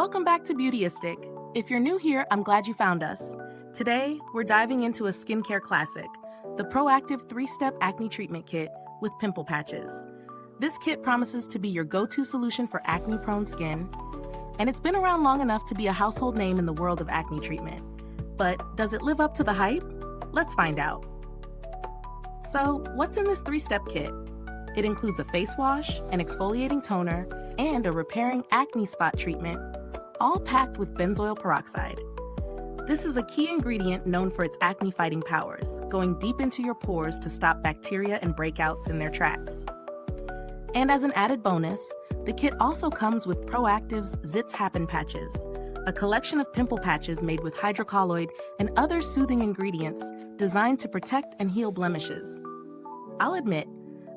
Welcome back to Beautyistic. If you're new here, I'm glad you found us. Today, we're diving into a skincare classic, the Proactiv 3-Step Acne Treatment Kit with Pimple Patches. This kit promises to be your go-to solution for acne-prone skin, and it's been around long enough to be a household name in the world of acne treatment. But does it live up to the hype? Let's find out. So, what's in this 3-step kit? It includes a face wash, an exfoliating toner, and a repairing acne spot treatment, all packed with benzoyl peroxide. This is a key ingredient known for its acne-fighting powers, going deep into your pores to stop bacteria and breakouts in their tracks. And as an added bonus, the kit also comes with Proactiv's Zits Happen Patches, a collection of pimple patches made with hydrocolloid and other soothing ingredients designed to protect and heal blemishes. I'll admit,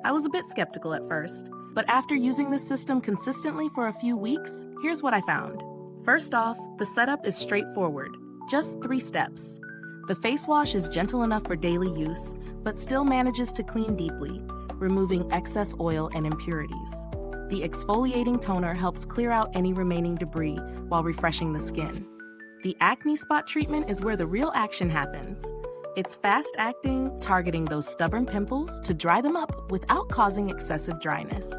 I was a bit skeptical at first, but after using this system consistently for a few weeks, here's what I found. First off, the setup is straightforward, just 3 steps. The face wash is gentle enough for daily use, but still manages to clean deeply, removing excess oil and impurities. The exfoliating toner helps clear out any remaining debris while refreshing the skin. The acne spot treatment is where the real action happens. It's fast-acting, targeting those stubborn pimples to dry them up without causing excessive dryness.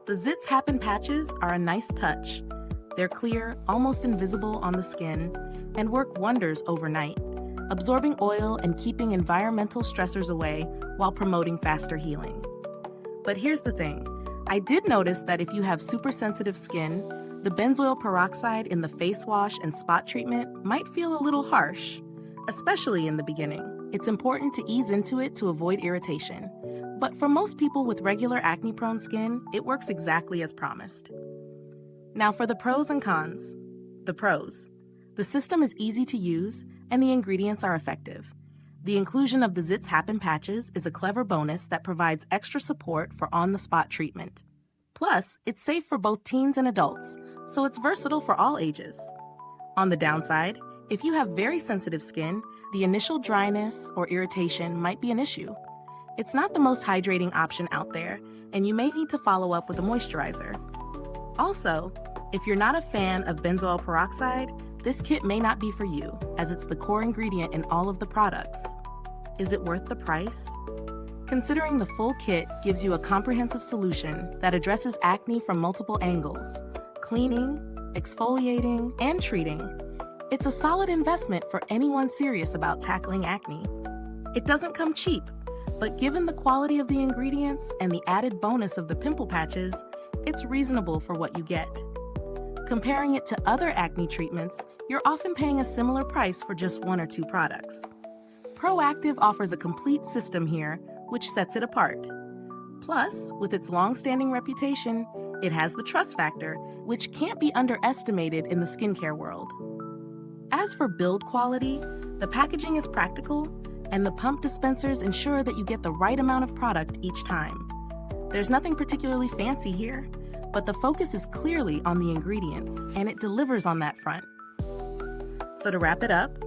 The Zits Happen Patches are a nice touch. They're clear, almost invisible on the skin, and work wonders overnight, absorbing oil and keeping environmental stressors away while promoting faster healing. But here's the thing. I did notice that if you have super sensitive skin, the benzoyl peroxide in the face wash and spot treatment might feel a little harsh, especially in the beginning. It's important to ease into it to avoid irritation. But for most people with regular acne-prone skin, it works exactly as promised. Now for the pros and cons. The pros. The system is easy to use, and the ingredients are effective. The inclusion of the Zits Happen Patches is a clever bonus that provides extra support for on-the-spot treatment. Plus, it's safe for both teens and adults, so it's versatile for all ages. On the downside, if you have very sensitive skin, the initial dryness or irritation might be an issue. It's not the most hydrating option out there, and you may need to follow up with a moisturizer. Also, if you're not a fan of benzoyl peroxide, this kit may not be for you, as it's the core ingredient in all of the products. Is it worth the price? Considering the full kit gives you a comprehensive solution that addresses acne from multiple angles, cleaning, exfoliating, and treating, it's a solid investment for anyone serious about tackling acne. It doesn't come cheap, but given the quality of the ingredients and the added bonus of the pimple patches, it's reasonable for what you get. Comparing it to other acne treatments, you're often paying a similar price for just 1 or 2 products. Proactiv offers a complete system here, which sets it apart. Plus, with its long-standing reputation, it has the trust factor, which can't be underestimated in the skincare world. As for build quality, the packaging is practical, and the pump dispensers ensure that you get the right amount of product each time. There's nothing particularly fancy here, but the focus is clearly on the ingredients, and it delivers on that front. So to wrap it up,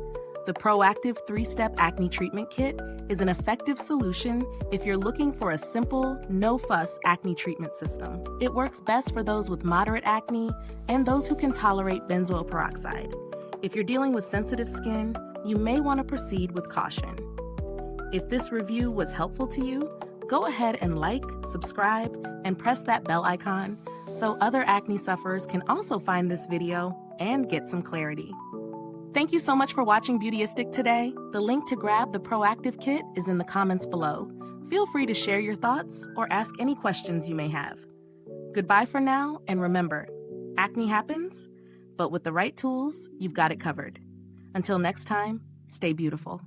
the Proactiv 3-Step Acne Treatment Kit is an effective solution if you're looking for a simple, no-fuss acne treatment system. It works best for those with moderate acne and those who can tolerate benzoyl peroxide. If you're dealing with sensitive skin, you may want to proceed with caution. If this review was helpful to you, go ahead and like, subscribe, and press that bell icon so other acne sufferers can also find this video and get some clarity. Thank you so much for watching Beautyistic today. The link to grab the Proactiv kit is in the comments below. Feel free to share your thoughts or ask any questions you may have. Goodbye for now, and remember, acne happens, but with the right tools, you've got it covered. Until next time, stay beautiful.